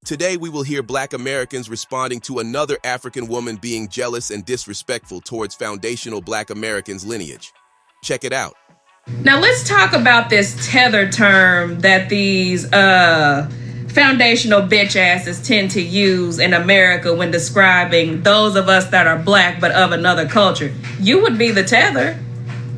Today, we will hear Black Americans responding to another African woman being jealous and disrespectful towards foundational Black Americans' lineage. Check it out. Now let's talk about this tether term that these foundational bitch asses tend to use in America when describing those of us that are Black but of another culture. You would be the tether.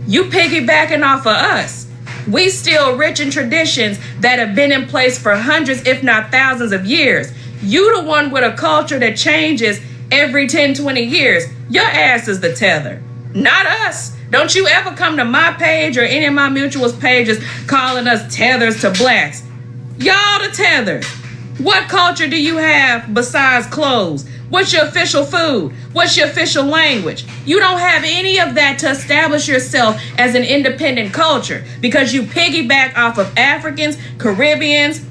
You piggybacking off of us. We steal rich in traditions that have been in place for hundreds, if not thousands of years. You the one with a culture that changes every 10, 20 years. Your ass is the tether, not us. Don't you ever come to my page or any of my mutuals pages calling us tethers to Blacks. Y'all the tethers. What culture do you have besides clothes? What's your official food? What's your official language? You don't have any of that to establish yourself as an independent culture because you piggyback off of Africans, Caribbeans,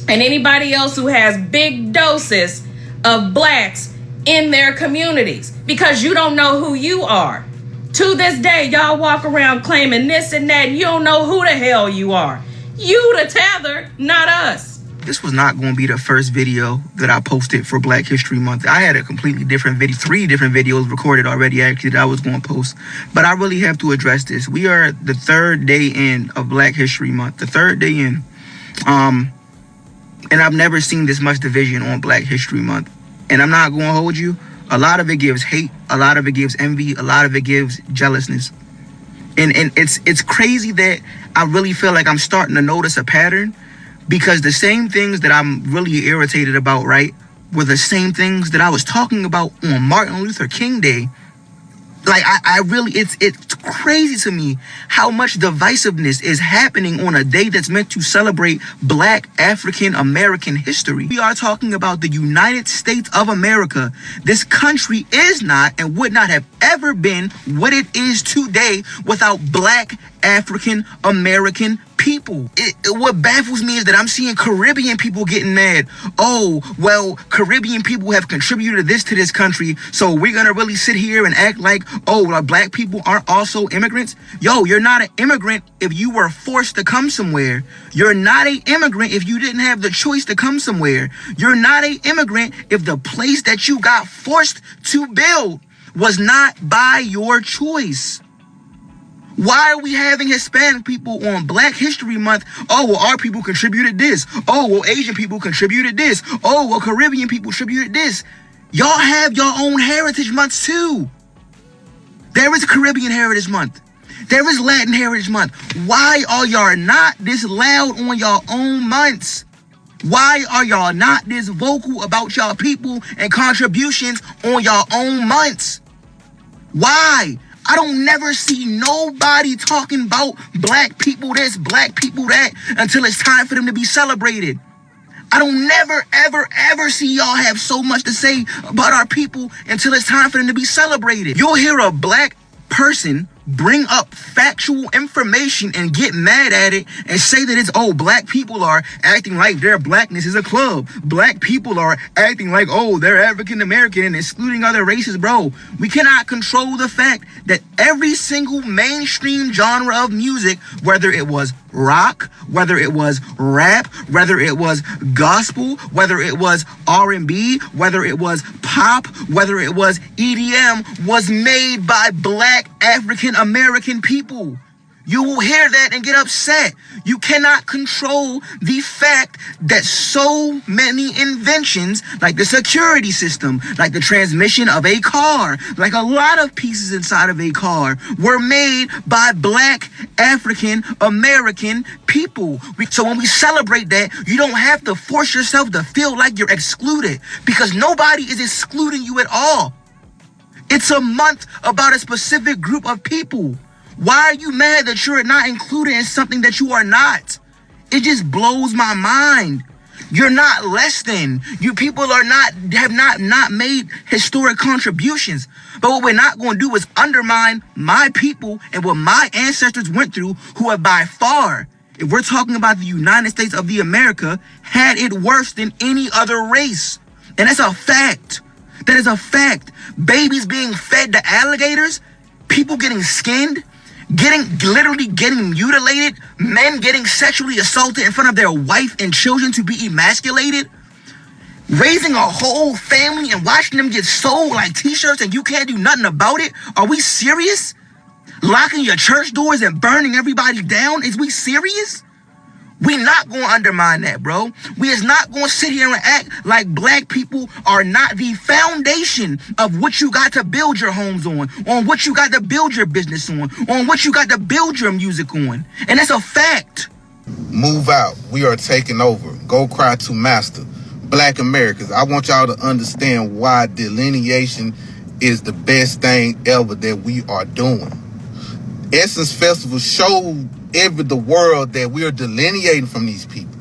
and anybody else who has big doses of Blacks in their communities because you don't know who you are. To this day, y'all walk around claiming this and that, and you don't know who the hell you are. You the tether, not us. This was not going to be the first video that I posted for Black History Month. I had a completely different video, 3 different videos recorded already actually that I was going to post. But I really have to address this. We are the 3rd day in of Black History Month, the 3rd day in. And I've never seen this much division on Black History Month. And I'm not going to hold you. A lot of it gives hate. A lot of it gives envy. A lot of it gives jealousness. And it's crazy that I really feel like I'm starting to notice a pattern. Because the same things that I'm really irritated about, right, were the same things that I was talking about on Martin Luther King Day. Like, I really, it's crazy to me how much divisiveness is happening on a day that's meant to celebrate Black African American history. We are talking about the United States of America. This country is not and would not have ever been what it is today without Black African American people. What baffles me is that I'm seeing Caribbean people getting mad. Oh, well, Caribbean people have contributed this to this country, so we're gonna really sit here and act like, oh, well, Black people aren't also immigrants? Yo, you're not an immigrant if you were forced to come somewhere. You're not an immigrant if you didn't have the choice to come somewhere. You're not an immigrant if the place that you got forced to build was not by your choice. Why are we having Hispanic people on Black History Month? Oh, well, our people contributed this. Oh, well, Asian people contributed this. Oh, well, Caribbean people contributed this. Y'all have your own heritage months too. There is Caribbean Heritage Month. There is Latin Heritage Month. Why are y'all not this loud on your own months? Why are y'all not this vocal about y'all people and contributions on your own months? Why? I don't never see nobody talking about Black people this, Black people that until it's time for them to be celebrated. I don't never, ever see y'all have so much to say about our people until it's time for them to be celebrated. You'll hear a Black person bring up factual information and get mad at it and say that it's, oh, Black people are acting like their Blackness is a club. Black people are acting like, oh, they're African American and excluding other races. Bro, we cannot control the fact that every single mainstream genre of music, whether it was rock, whether it was rap, whether it was gospel, whether it was R&B, whether it was pop, whether it was EDM, was made by Black African American people. You will hear that and get upset. You cannot control the fact that so many inventions, like the security system, like the transmission of a car, like a lot of pieces inside of a car, were made by Black African American people. So when we celebrate that, you don't have to force yourself to feel like you're excluded, because nobody is excluding you at all. It's a month about a specific group of people. Why are you mad that you're not included in something that you are not? It just blows my mind. You're not less than. You people are have not made historic contributions. But what we're not going to do is undermine my people and what my ancestors went through, who have by far, if we're talking about the United States of the America, had it worse than any other race. And that's a fact. That is a fact. Babies being fed to alligators, people getting skinned, literally getting mutilated, men getting sexually assaulted in front of their wife and children to be emasculated. Raising a whole family and watching them get sold like t-shirts and you can't do nothing about it? Are we serious? Locking your church doors and burning everybody down? Is we serious? We not going to undermine that, bro. We is not going to sit here and act like black people are not the foundation of what you got to build your homes on what you got to build your business on what you got to build your music on. And that's a fact. Move out. We are taking over. Go cry to master. Black Americans, I want y'all to understand why delineation is the best thing ever that we are doing. Essence Festival showed the world that we are delineating from these people.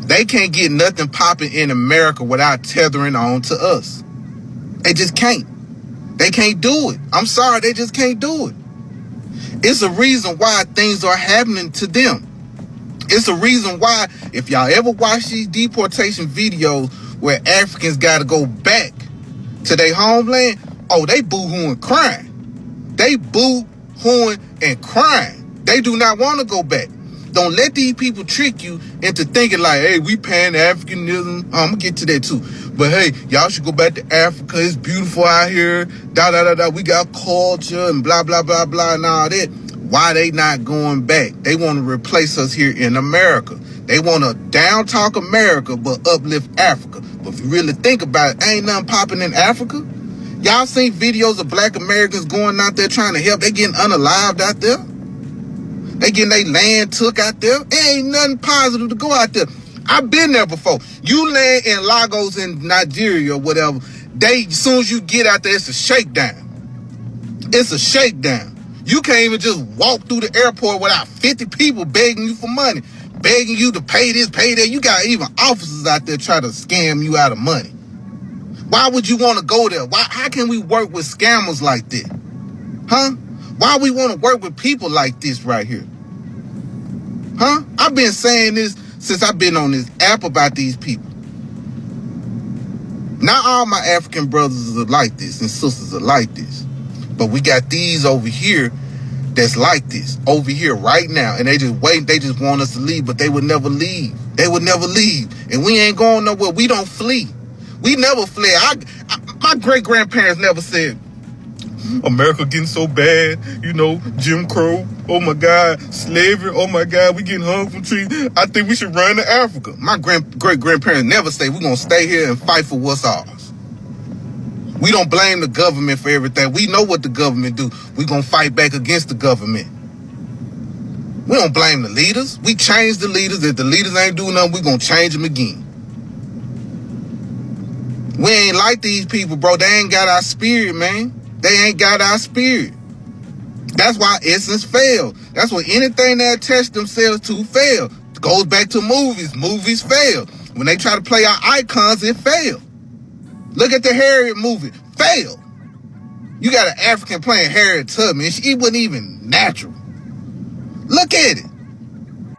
They can't get nothing popping in America without tethering on to us. They just can't. They can't do it. I'm sorry, they just can't do it. It's a reason why things are happening to them. It's a reason why, if y'all ever watch these deportation videos where Africans got to go back to their homeland, oh, they boo-hooing crying. They boo-hooing and crying. They do not want to go back. Don't let these people trick you into thinking like, hey, we Pan-Africanism. I'm going to get to that too. But hey, y'all should go back to Africa. It's beautiful out here. Da-da-da-da. We got culture and blah, blah, blah, blah, and all that. Why they not going back? They want to replace us here in America. They want to down-talk America, but uplift Africa. But if you really think about it, ain't nothing popping in Africa. Y'all seen videos of black Americans going out there trying to help. They getting unalived out there. They getting their land took out there. It ain't nothing positive to go out there. I've been there before. You land in Lagos in Nigeria or whatever, as soon as you get out there, it's a shakedown. It's a shakedown. You can't even just walk through the airport without 50 people begging you for money, begging you to pay this, pay that. You got even officers out there trying to scam you out of money. Why would you want to go there? How can we work with scammers like that? Huh? Why we want to work with people like this right here? Huh? I've been saying this since I've been on this app about these people. Not all my African brothers are like this and sisters are like this. But we got these over here that's like this, over here right now. And they just wait, they just want us to leave, but they would never leave. They would never leave. And we ain't going nowhere. We don't flee. We never fled. My great-grandparents never said, America getting so bad, you know, Jim Crow, oh my God, slavery, oh my God, we getting hung from trees. I think we should run to Africa. My great-grandparents never say we're going to stay here and fight for what's ours. We don't blame the government for everything. We know what the government do. We're going to fight back against the government. We don't blame the leaders. We change the leaders. If the leaders ain't doing nothing, we're going to change them again. We ain't like these people, bro. They ain't got our spirit, man. They ain't got our spirit. That's why Essence failed. That's what anything they attach themselves to fail. It goes back to movies. Movies fail. When they try to play our icons, it failed. Look at the Harriet movie. Failed. You got an African playing Harriet Tubman. She wasn't even natural. Look at it.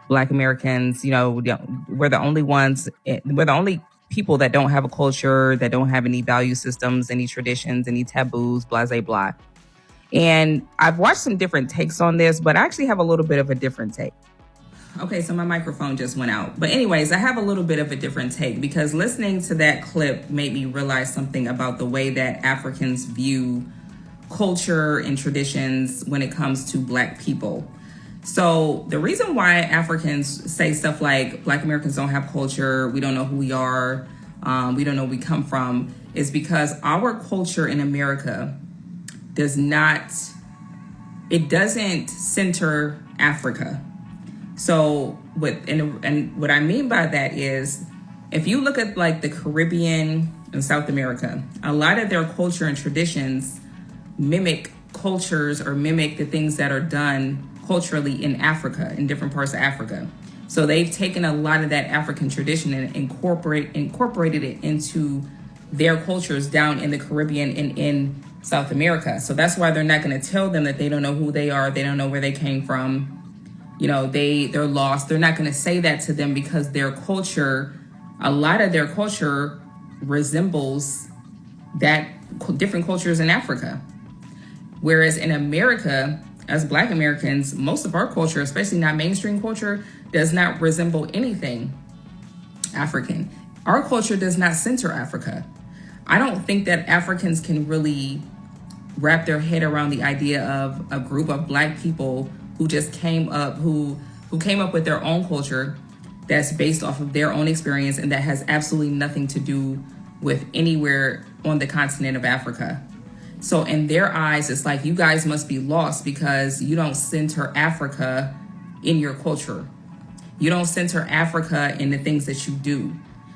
Black Americans, you know, we're the only ones, we're the only people that don't have a culture, that don't have any value systems, any traditions, any taboos, blah, blah, blah. And I've watched some different takes on this, but I actually have a little bit of a different take. Okay, so my microphone just went out. But anyways, I have a little bit of a different take because listening to that clip made me realize something about the way that Africans view culture and traditions when it comes to Black people. So the reason why Africans say stuff like Black Americans don't have culture, we don't know who we are, we don't know where we come from, is because our culture in America doesn't center Africa. So what I mean by that is, if you look at like the Caribbean and South America, a lot of their culture and traditions mimic cultures or mimic the things that are done culturally in Africa, in different parts of Africa. So they've taken a lot of that African tradition and incorporated it into their cultures down in the Caribbean and in South America. So that's why they're not going to tell them that they don't know who they are, they don't know where they came from, you know, they're lost. They're not going to say that to them because their culture, a lot of their culture resembles that different cultures in Africa. Whereas in America, as Black Americans, most of our culture, especially not mainstream culture, does not resemble anything African. Our culture does not center Africa. I don't think that Africans can really wrap their head around the idea of a group of Black people who just came up, who came up with their own culture that's based off of their own experience and that has absolutely nothing to do with anywhere on the continent of Africa. So in their eyes, it's like, you guys must be lost because you don't center Africa in your culture. You don't center Africa in the things that you do.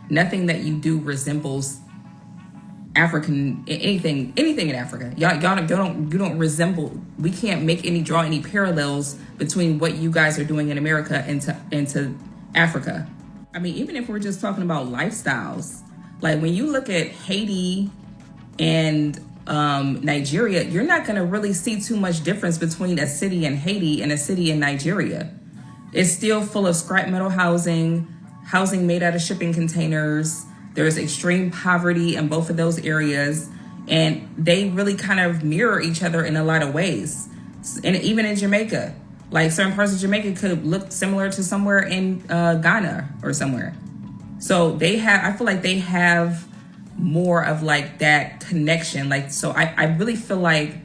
Nothing that you do resembles African, anything in Africa. Y'all don't resemble. We can't draw any parallels between what you guys are doing in America into Africa. I mean, even if we're just talking about lifestyles, like when you look at Haiti and Nigeria, you're not going to really see too much difference between a city in Haiti and a city in Nigeria. It's still full of scrap metal housing made out of shipping containers. There's extreme poverty in both of those areas, and they really kind of mirror each other in a lot of ways. And even in Jamaica, like certain parts of Jamaica could look similar to somewhere in Ghana or somewhere. So I feel like they have more of like that connection. Like, so I really feel like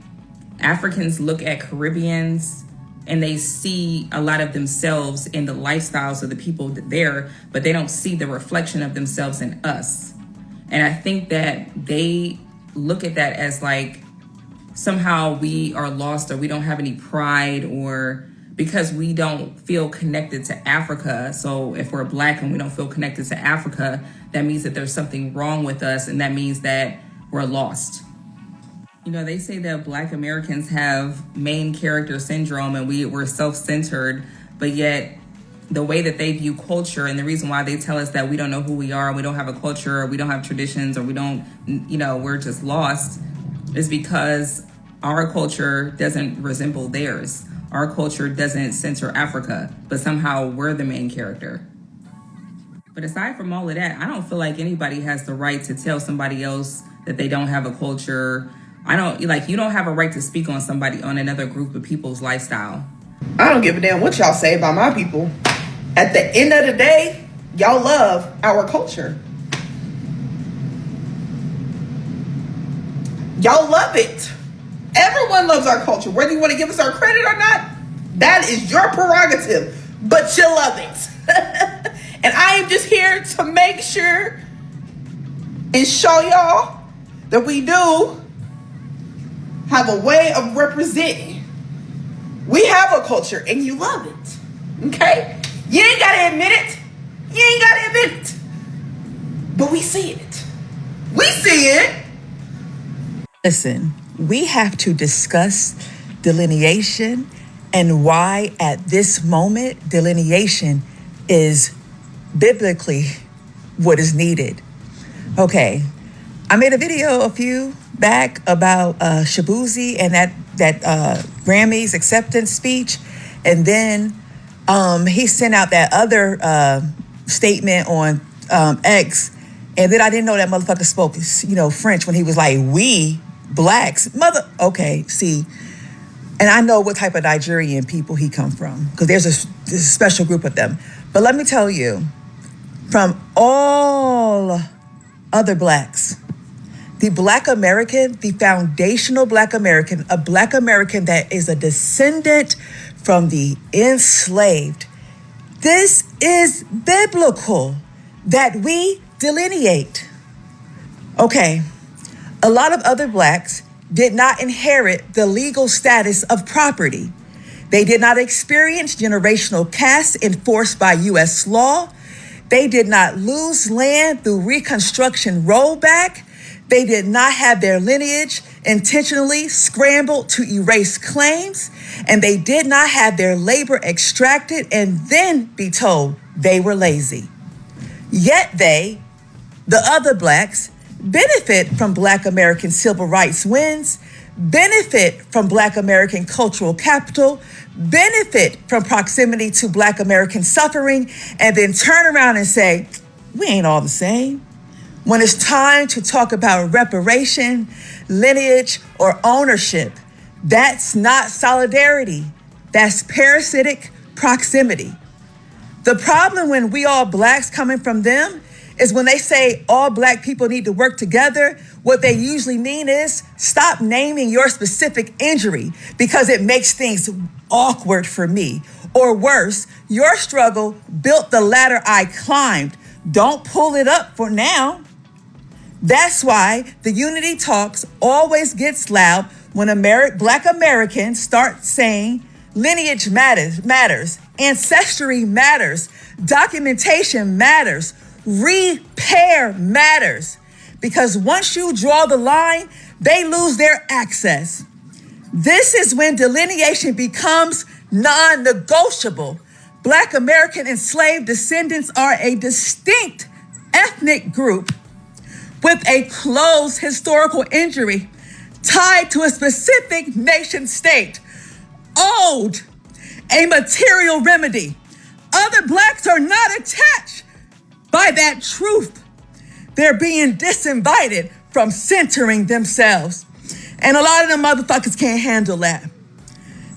Africans look at Caribbeans and they see a lot of themselves in the lifestyles of the people there, but they don't see the reflection of themselves in us. And I think that they look at that as like somehow we are lost or we don't have any pride, or because we don't feel connected to Africa. So if we're Black and we don't feel connected to Africa, that means that there's something wrong with us, and that means that we're lost. You know, they say that Black Americans have main character syndrome and we're self-centered, but yet the way that they view culture and the reason why they tell us that we don't know who we are, we don't have a culture, or we don't have traditions, or we don't, we're just lost, is because our culture doesn't resemble theirs. Our culture doesn't center Africa, but somehow we're the main character. But aside from all of that, I don't feel like anybody has the right to tell somebody else that they don't have a culture. You don't have a right to speak on another group of people's lifestyle. I don't give a damn what y'all say about my people. At the end of the day, y'all love our culture. Y'all love it. Everyone loves our culture. Whether you want to give us our credit or not, that is your prerogative. But you love it. And I am just here to make sure and show y'all that we do have a way of representing. We have a culture and you love it. Okay? You ain't got to admit it. You ain't got to admit it. But we see it. We see it. Listen, we have to discuss delineation and why at this moment delineation is biblically what is needed. Okay, I made a video a few back about Shabuzi and that Grammys acceptance speech, and then he sent out that other statement on X, and then I didn't know that motherfucker spoke French when he was like, we Blacks, okay, see, and I know what type of Nigerian people he come from, because there's a special group of them. But let me tell you, from all other Blacks, the Black American, the foundational Black American, a Black American that is a descendant from the enslaved, this is biblical that we delineate. Okay. A lot of other Blacks did not inherit the legal status of property. They did not experience generational caste enforced by U.S. law. They did not lose land through Reconstruction rollback. They did not have their lineage intentionally scrambled to erase claims. And they did not have their labor extracted and then be told they were lazy. Yet they, the other Blacks, benefit from Black American civil rights wins, benefit from Black American cultural capital, benefit from proximity to Black American suffering, and then turn around and say, we ain't all the same. When it's time to talk about reparation, lineage, or ownership, that's not solidarity. That's parasitic proximity. The problem when we all Blacks coming from them is when they say all black people need to work together, what they usually mean is stop naming your specific injury because it makes things awkward for me. Or worse, your struggle built the ladder I climbed. Don't pull it up for now. That's why the unity talks always gets loud when Black Americans start saying lineage matters, ancestry matters, documentation matters, repair matters. Because once you draw the line, they lose their access. This is when delineation becomes non-negotiable. Black American enslaved descendants are a distinct ethnic group with a close historical injury tied to a specific nation state, owed a material remedy. Other blacks are not attached by that truth. They're being disinvited from centering themselves. And a lot of them motherfuckers can't handle that.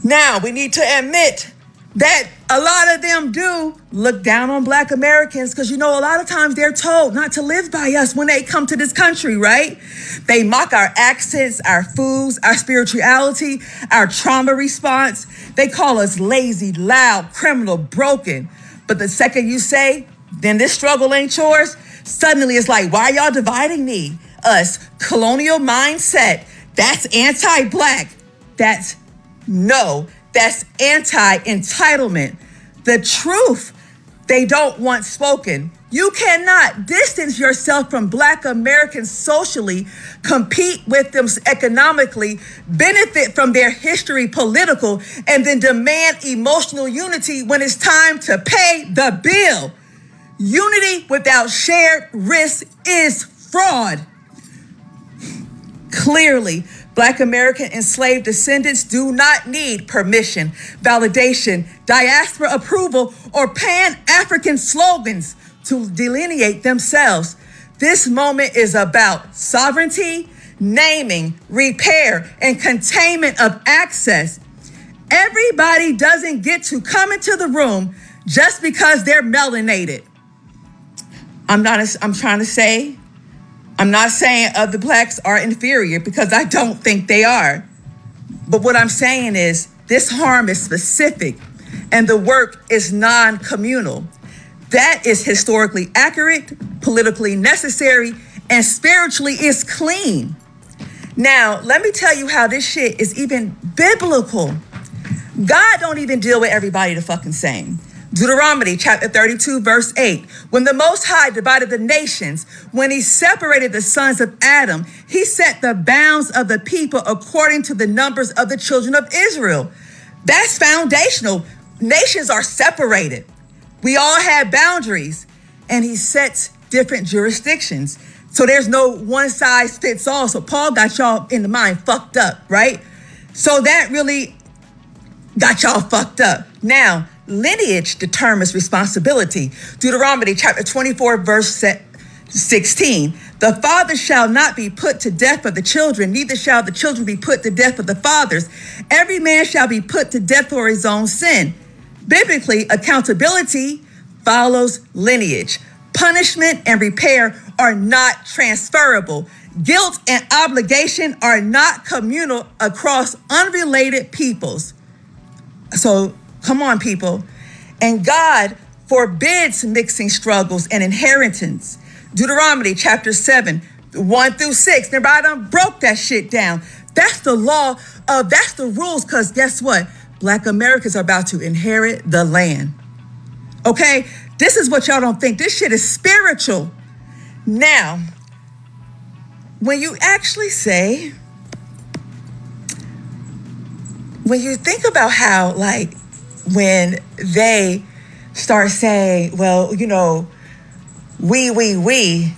Now, we need to admit that a lot of them do look down on Black Americans because, a lot of times they're told not to live by us when they come to this country, right? They mock our accents, our foods, our spirituality, our trauma response. They call us lazy, loud, criminal, broken. But the second you say, then this struggle ain't yours, suddenly it's like, why y'all dividing us? Colonial mindset. That's anti-Black. That's anti-entitlement. The truth they don't want spoken. You cannot distance yourself from Black Americans socially, compete with them economically, benefit from their history political, and then demand emotional unity when it's time to pay the bill. Unity without shared risk is fraud. Clearly, Black American enslaved descendants do not need permission, validation, diaspora approval, or Pan-African slogans to delineate themselves. This moment is about sovereignty, naming, repair, and containment of access. Everybody doesn't get to come into the room just because they're melanated. I'm not saying other blacks are inferior because I don't think they are. But what I'm saying is this harm is specific and the work is non-communal. That is historically accurate, politically necessary, and spiritually is clean. Now, let me tell you how this shit is even biblical. God don't even deal with everybody the fucking same. Deuteronomy chapter 32, verse 8. When the Most High divided the nations, when he separated the sons of Adam, he set the bounds of the people according to the numbers of the children of Israel. That's foundational. Nations are separated. We all have boundaries, and he sets different jurisdictions. So there's no one size fits all. So Paul got y'all in the mind fucked up, right? So that really got y'all fucked up. Now, lineage determines responsibility. Deuteronomy chapter 24, verse 16. The father shall not be put to death for the children, neither shall the children be put to death for the fathers. Every man shall be put to death for his own sin. Biblically, accountability follows lineage. Punishment and repair are not transferable. Guilt and obligation are not communal across unrelated peoples. So, come on, people. And God forbids mixing struggles and inheritance. Deuteronomy chapter 7, 1 through 6. Everybody done broke that shit down. That's the law that's the rules, because guess what? Black Americans are about to inherit the land. Okay? This is what y'all don't think. This shit is spiritual. Now, when you actually say, when you think about how, like, when they start saying, well, we,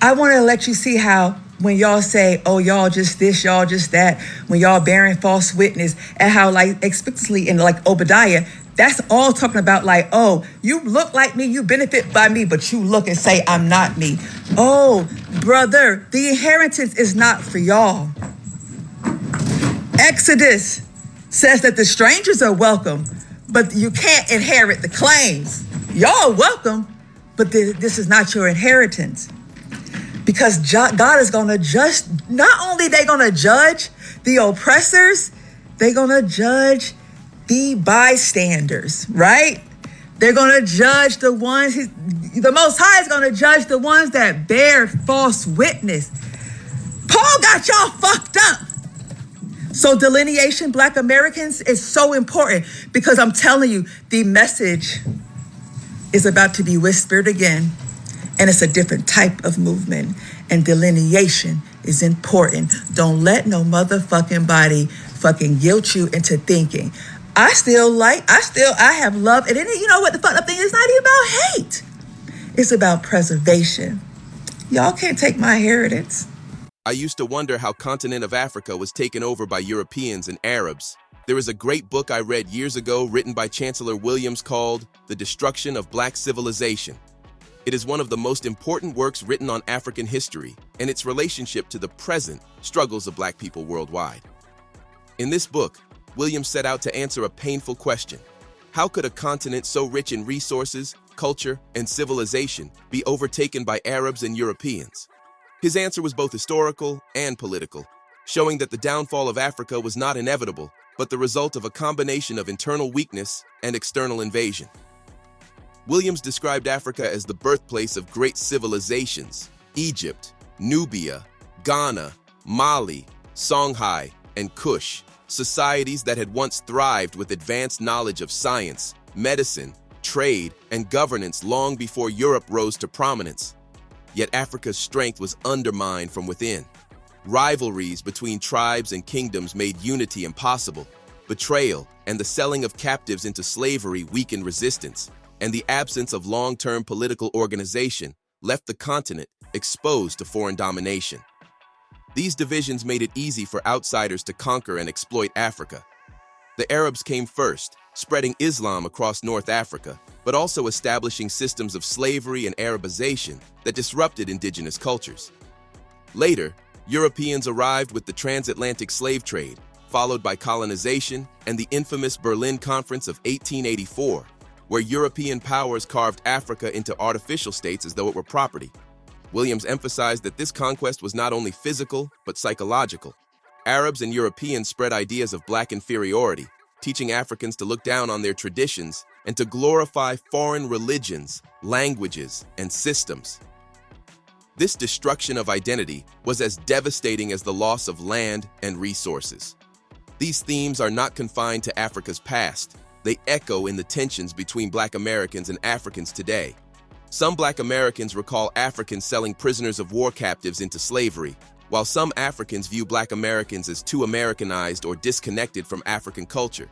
I want to let you see how when y'all say, oh, y'all just this, y'all just that, when y'all bearing false witness, and how, like, explicitly in, like, Obadiah, that's all talking about, like, oh, you look like me, you benefit by me, but you look and say, I'm not me. Oh, brother, the inheritance is not for y'all. Exodus says that the strangers are welcome, but you can't inherit the claims. Y'all are welcome, but this is not your inheritance. Because God is going to judge, not only they going to judge the oppressors, they're going to judge the bystanders, right? They're going to judge the ones, the Most High is going to judge the ones that bear false witness. Paul got y'all fucked up. So delineation, Black Americans, is so important because I'm telling you, the message is about to be whispered again, and it's a different type of movement, and delineation is important. Don't let no motherfucking body fucking guilt you into thinking. I have love, and then, you know what the fucked up thing is? Not even about hate. It's about preservation. Y'all can't take my inheritance. I used to wonder how continent of Africa was taken over by Europeans and Arabs. There is a great book I read years ago written by Chancellor Williams called The Destruction of Black Civilization. It is one of the most important works written on African history and its relationship to the present struggles of Black people worldwide. In this book, Williams set out to answer a painful question. How could a continent so rich in resources, culture, and civilization be overtaken by Arabs and Europeans? His answer was both historical and political, showing that the downfall of Africa was not inevitable, but the result of a combination of internal weakness and external invasion. Williams described Africa as the birthplace of great civilizations: Egypt, Nubia, Ghana, Mali, Songhai, and Kush, societies that had once thrived with advanced knowledge of science, medicine, trade, and governance long before Europe rose to prominence. Yet Africa's strength was undermined from within. Rivalries between tribes and kingdoms made unity impossible. Betrayal and the selling of captives into slavery weakened resistance, and the absence of long-term political organization left the continent exposed to foreign domination. These divisions made it easy for outsiders to conquer and exploit Africa. The Arabs came first, spreading Islam across North Africa, but also establishing systems of slavery and Arabization that disrupted indigenous cultures. Later, Europeans arrived with the transatlantic slave trade, followed by colonization and the infamous Berlin Conference of 1884, where European powers carved Africa into artificial states as though it were property. Williams emphasized that this conquest was not only physical, but psychological. Arabs and Europeans spread ideas of Black inferiority, teaching Africans to look down on their traditions and to glorify foreign religions, languages, and systems. This destruction of identity was as devastating as the loss of land and resources. These themes are not confined to Africa's past. They echo in the tensions between Black Americans and Africans today. Some Black Americans recall Africans selling prisoners of war captives into slavery, while some Africans view Black Americans as too Americanized or disconnected from African culture.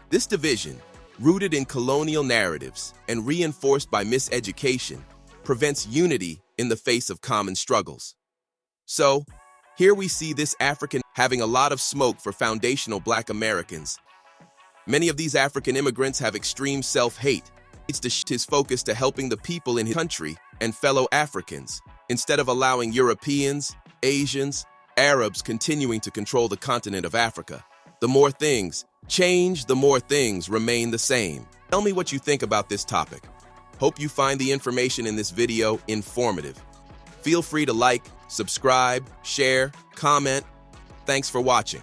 This division, rooted in colonial narratives and reinforced by miseducation, prevents unity in the face of common struggles. So, here we see this African having a lot of smoke for foundational Black Americans. Many of these African immigrants have extreme self-hate. It's to shift his focus to helping the people in his country and fellow Africans, instead of allowing Europeans, Asians, Arabs continuing to control the continent of Africa. The more things change, the more things remain the same. Tell me what you think about this topic. Hope you find the information in this video informative. Feel free to like, subscribe, share, comment. Thanks for watching.